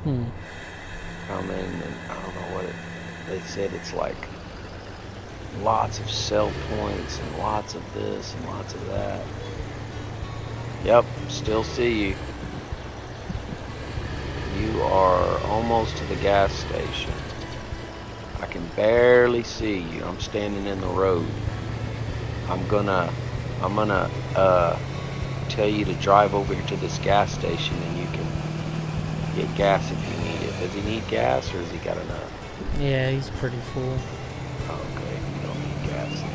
Coming, and I don't know what they said. It's like lots of sell points and lots of this and lots of that. Yep, still see you. You are almost to the gas station. I can barely see you. I'm standing in the road. I'm gonna tell you to drive over here to this gas station and you can get gas if you need it. Does he need gas or has he got enough? Yeah, he's pretty full. Okay, you don't need gas then.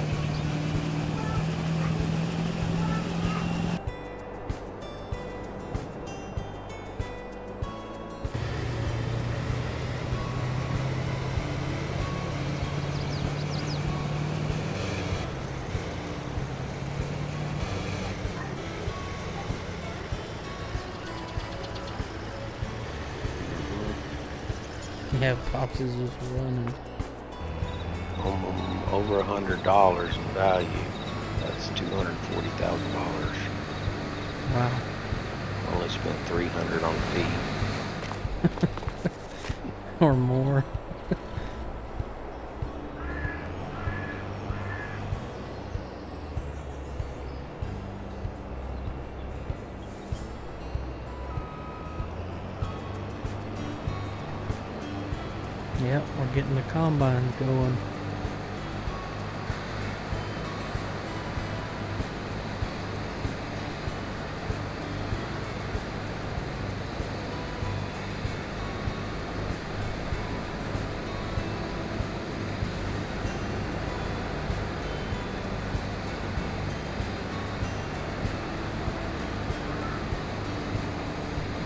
Yeah, Pops is just running. Over $100 in value. That's $240,000. Wow. Only spent $300 on peep. Or more. Yep, we're getting the combine going.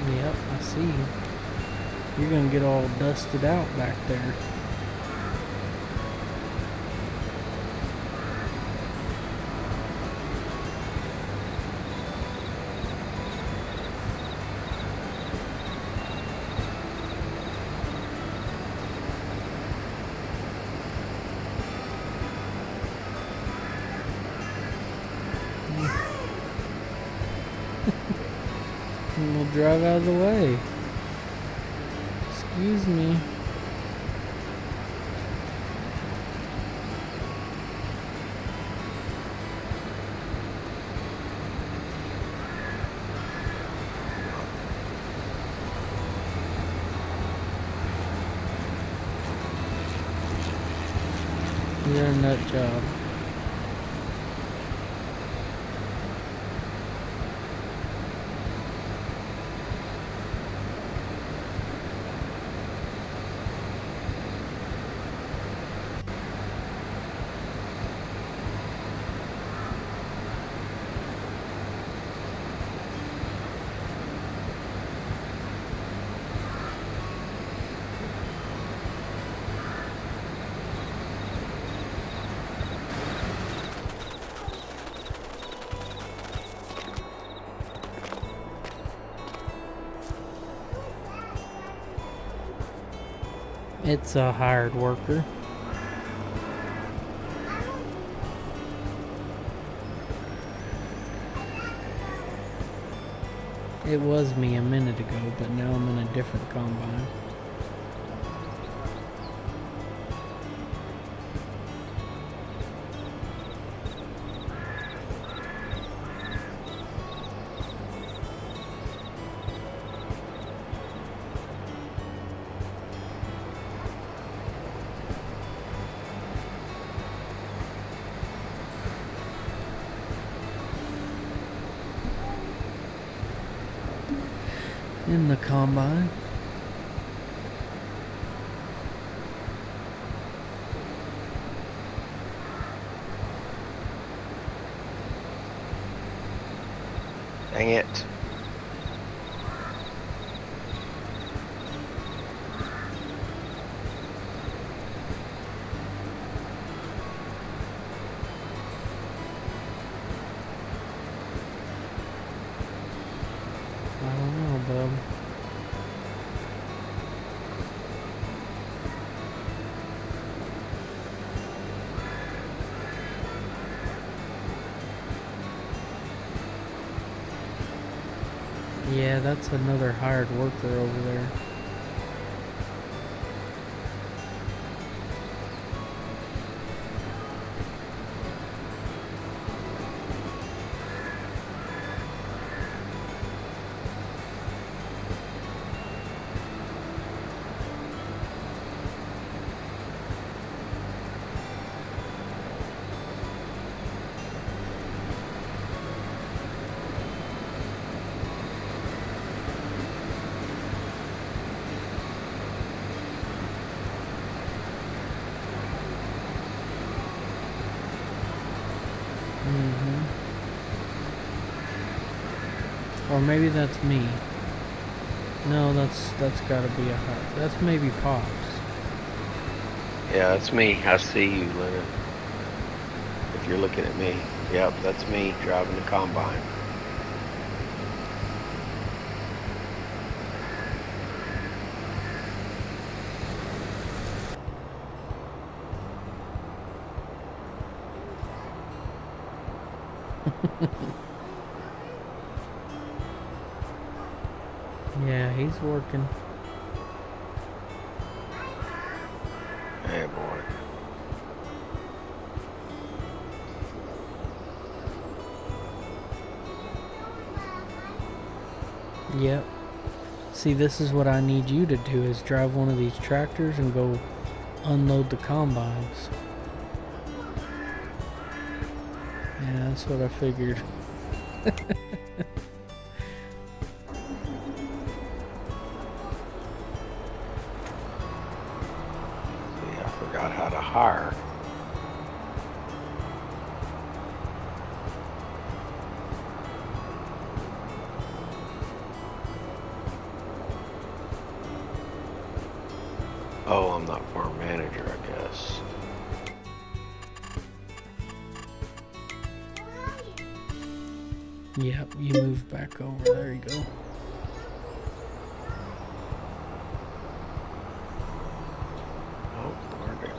Yep, I see you. You're gonna get all dusted out back there. And we'll drive out of the way. Excuse me. You're a nut job. It's a hired worker. It was me a minute ago, but now I'm in a different combine. In the combine. Dang it. I don't know, bub. Yeah, that's another hired worker over there. Or maybe that's me. No, that's gotta be a hut. That's maybe Pops. Yeah, that's me. I see you, Leonard. If you're looking at me. Yep, that's me driving the combine. Yeah, he's working. Hey, boy. Yep. See, this is what I need you to do, is drive one of these tractors and go unload the combines. Yeah, that's what I figured. See, I forgot how to hire. Oh, I'm not farm manager, I guess. Yep, you move back over. There you go. Oh, darn it.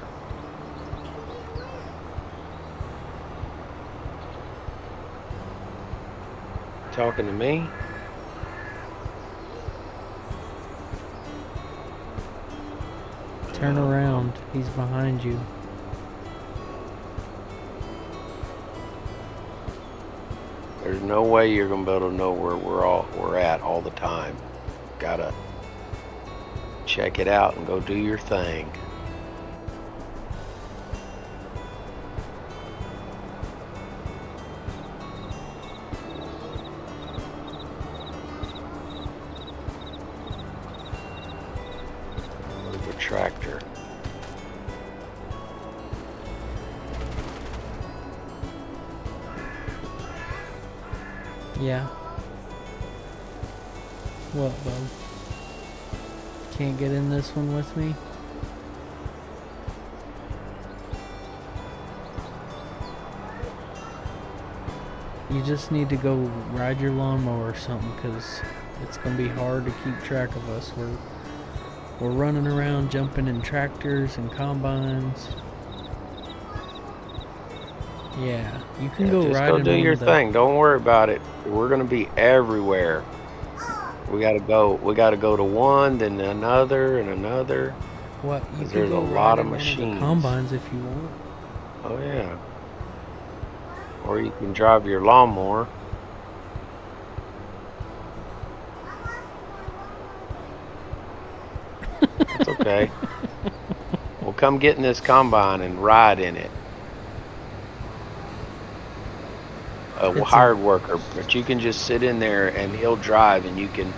Talking to me? Turn around. He's behind you. There's no way you're gonna be able to know where we're at all the time. Gotta check it out and go do your thing. Move a tractor. Yeah. What, bub? Can't get in this one with me? You just need to go ride your lawnmower or something, because it's going to be hard to keep track of us. We're running around jumping in tractors and combines. Yeah, you can go just ride go in do one your of the... thing. Don't worry about it. We're gonna be everywhere. We gotta go to one, then another, and another. What? You Because could there's a go lot ride of in one of the machines. combines if you want. Oh yeah. Or you can drive your lawnmower. That's okay. Well, come get in this combine and ride in it. A It's hired worker, but you can just sit in there and he'll drive, and you can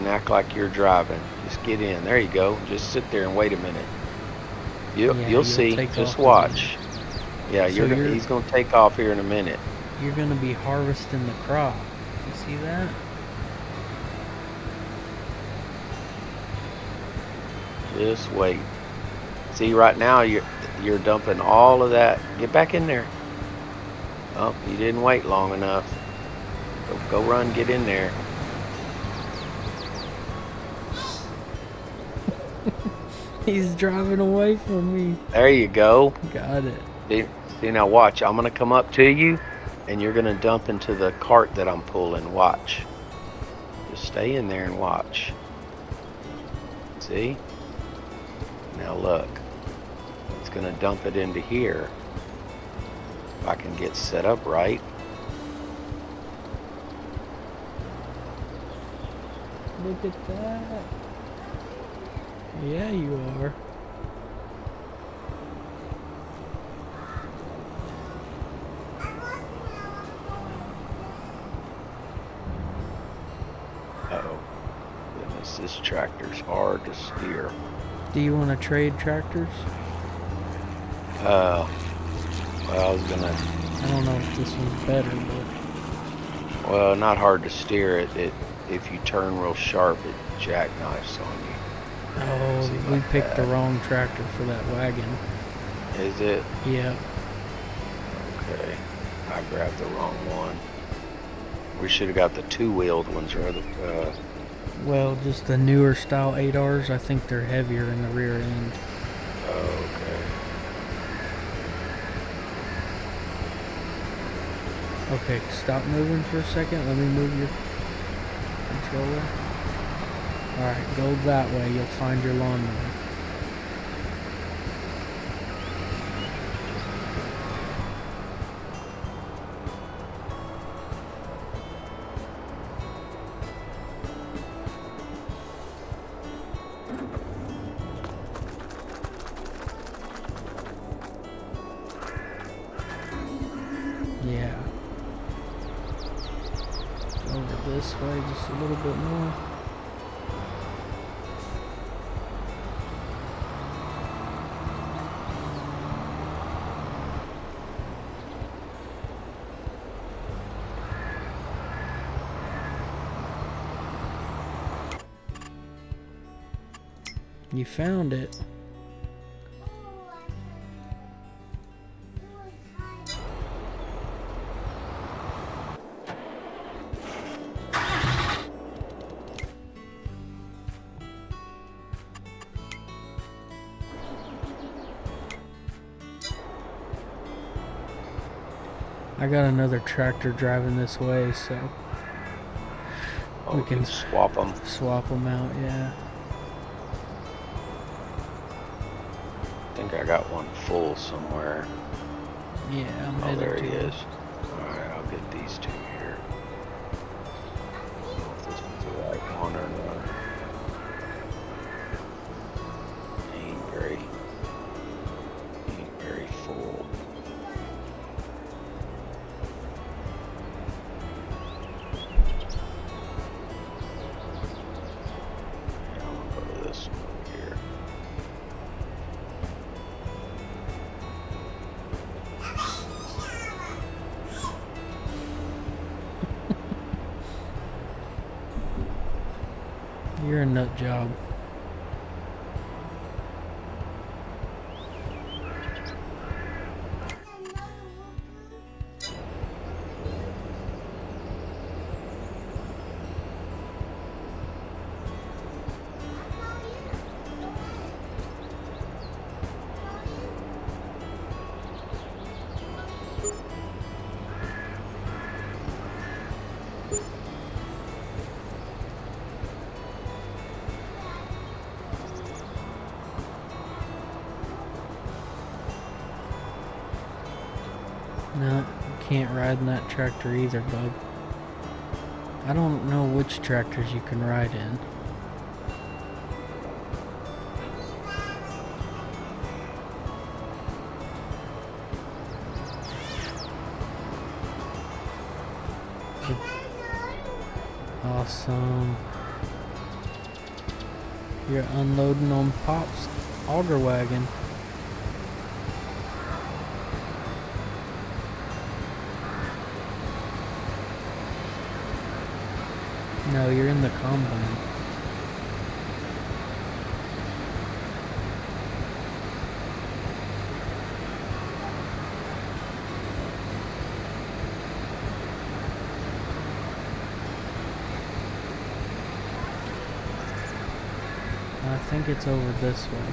act like you're driving. Just get in. There you go. Just sit there and wait a minute. You'll see. take Just off watch. Yeah, So he's gonna take off here in a minute. You're gonna be harvesting the crop. You see that? Just wait. See, right now you're dumping all of that. Get back in there. Oh, you didn't wait long enough. Go run, get in there. He's driving away from me. There you go. Got it. See, now watch. I'm gonna come up to you, and you're gonna dump into the cart that I'm pulling. Watch. Just stay in there and watch. See? Now look. It's gonna dump it into here. If I can get set up right. Look at that. Yeah, you are. Uh-oh. Goodness, this tractor's hard to steer. Do you want to trade tractors? Well, I was gonna... I don't know if this one's better, but... Well, not hard to steer it. If you turn real sharp, it jackknifes on you. Oh, See, we like picked the that. wrong tractor for that wagon. Is it? Yeah. Okay. I grabbed the wrong one. We should have got the two-wheeled ones, or the. Well, just the newer style 8Rs, I think they're heavier in the rear end. Okay. Okay, stop moving for a second. Let me move your controller. Alright, go that way. You'll find your lawnmower. Yeah. Over this way just a little bit more. You found it. I got another tractor driving this way, so we can swap them. swap them out, yeah. I think I got one full somewhere. Yeah, I'm Oh, headed there to he it. is. Alright, I'll get these two here. I don't know if this is the right one or not. Ain't very full. Yeah, I'll go to this one over here. You're a nut job. No, you can't ride in that tractor either, bub. I don't know which tractors you can ride in. Awesome. You're unloading on Pop's auger wagon. No, you're in the combine. I think it's over this way.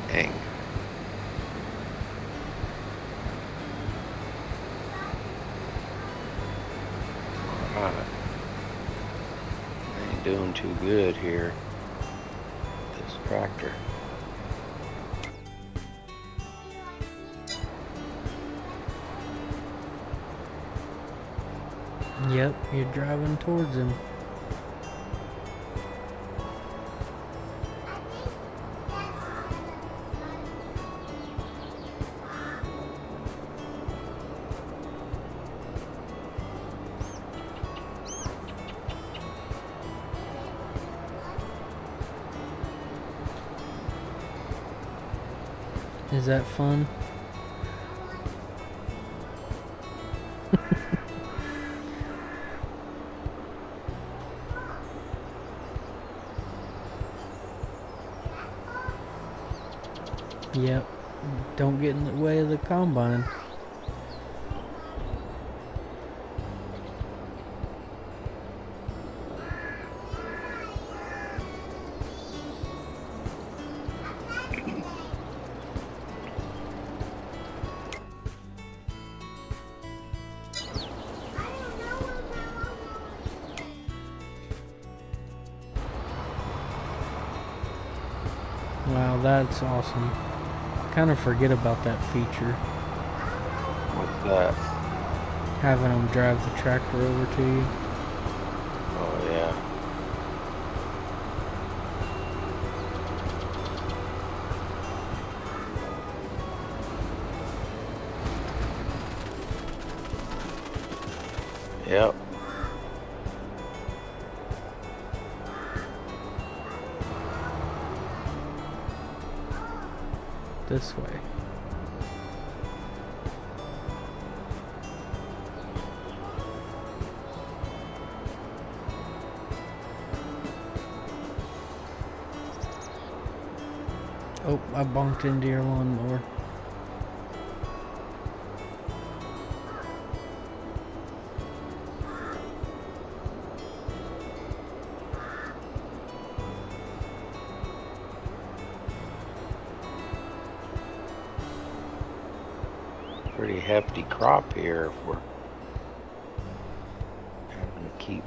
Dang. Alright. Ain't doing too good here. This tractor. Yep, you're driving towards him. Is that fun? Yep. Don't get in the way of the combine. Wow, that's awesome. Kind of forget about that feature. What's that? Having them drive the tractor over to you. Oh, yeah. Yep. This way. Oh, I bonked into your lawnmower. Pretty hefty crop here if we're having to keep.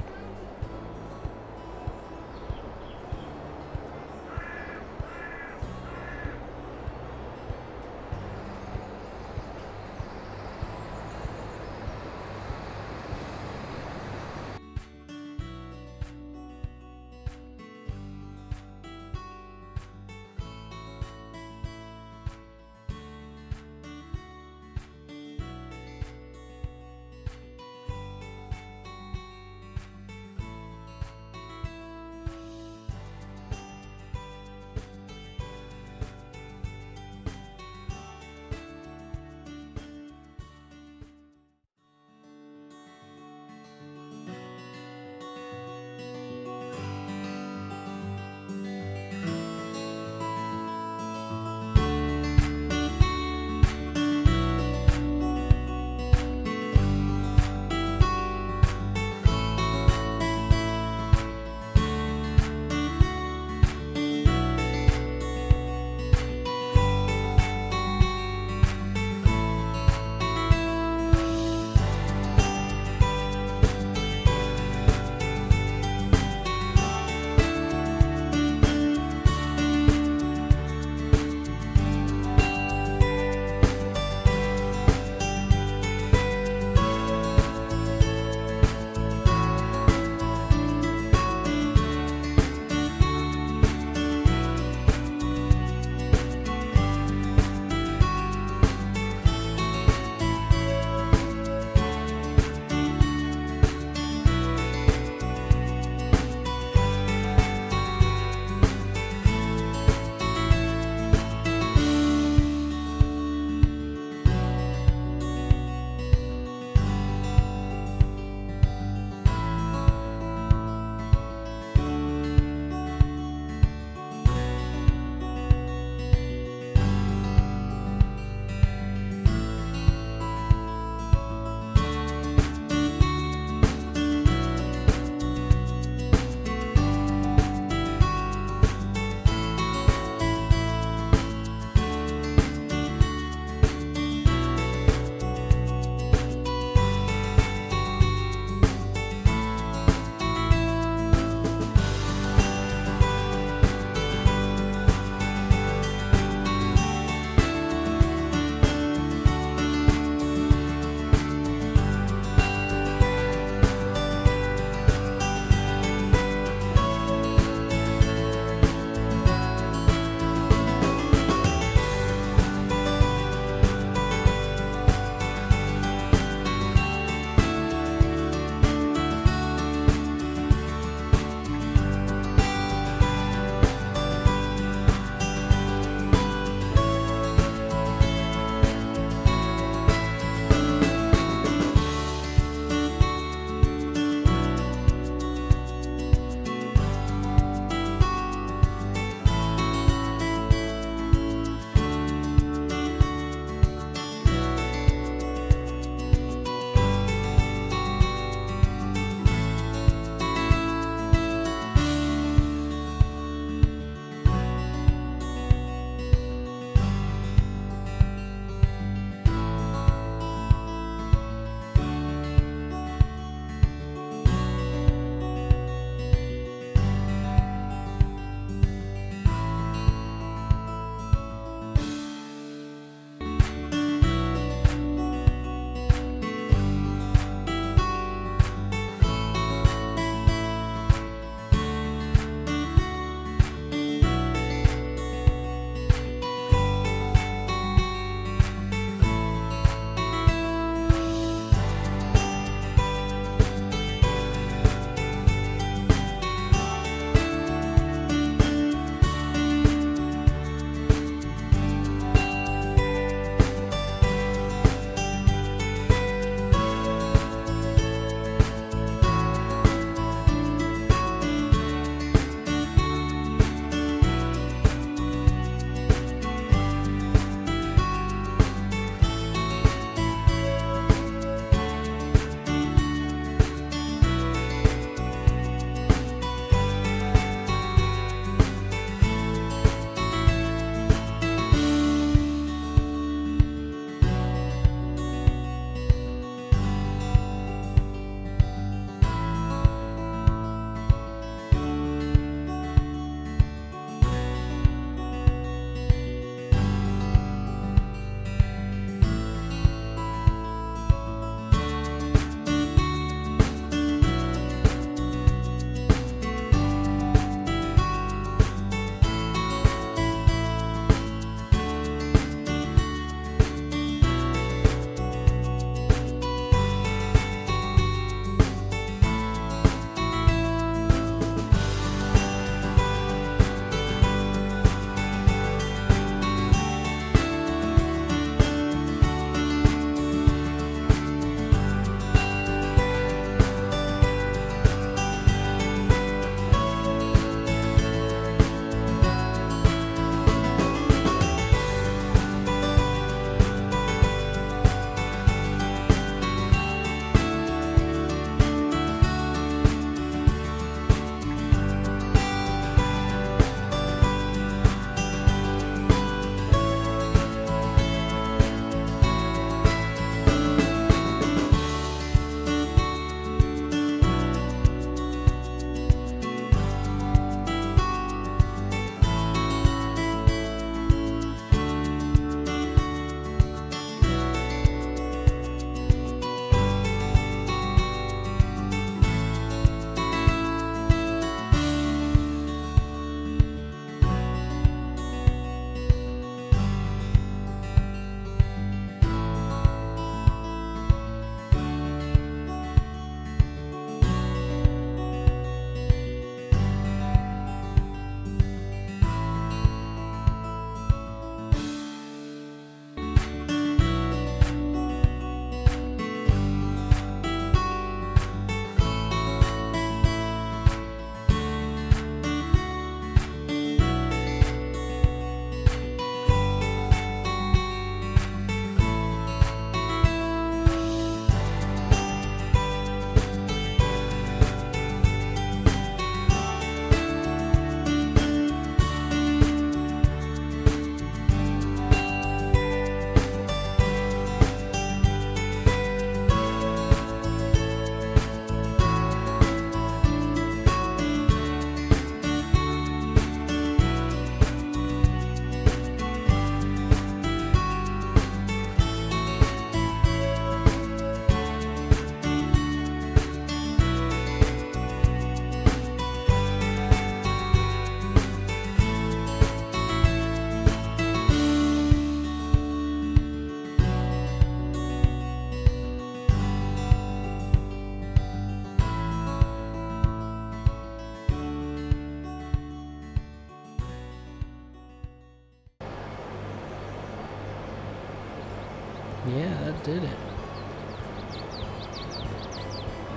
Yeah, that did it.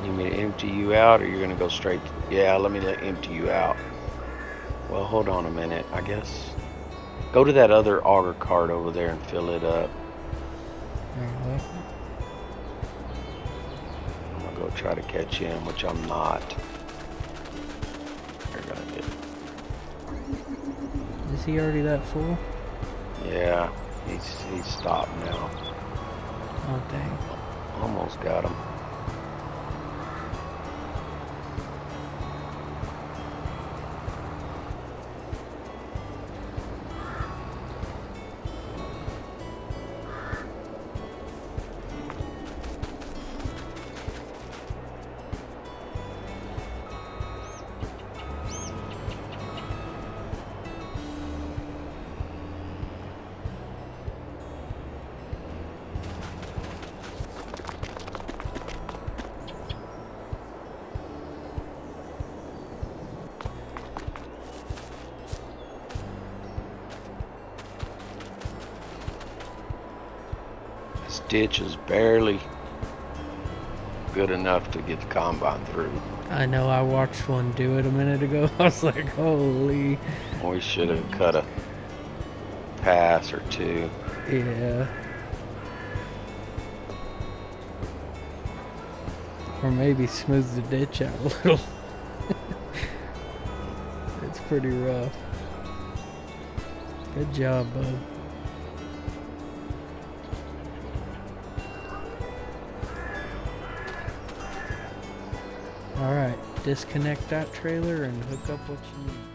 You need me to empty you out, or you're gonna go straight? Yeah, let me empty you out. Well, hold on a minute. I guess go to that other auger cart over there and fill it up. Alright. I'm gonna go try to catch him, which I'm not. You're gonna get. Is he already that full? Yeah, he's stopped now. Oh, dang. Almost got him. This ditch is barely good enough to get the combine through. I know, I watched one do it a minute ago. I was like, holy. We should have cut a pass or two. Yeah. Or maybe smooth the ditch out a little. It's pretty rough. Good job, bud. Alright, disconnect that trailer and hook up what you need.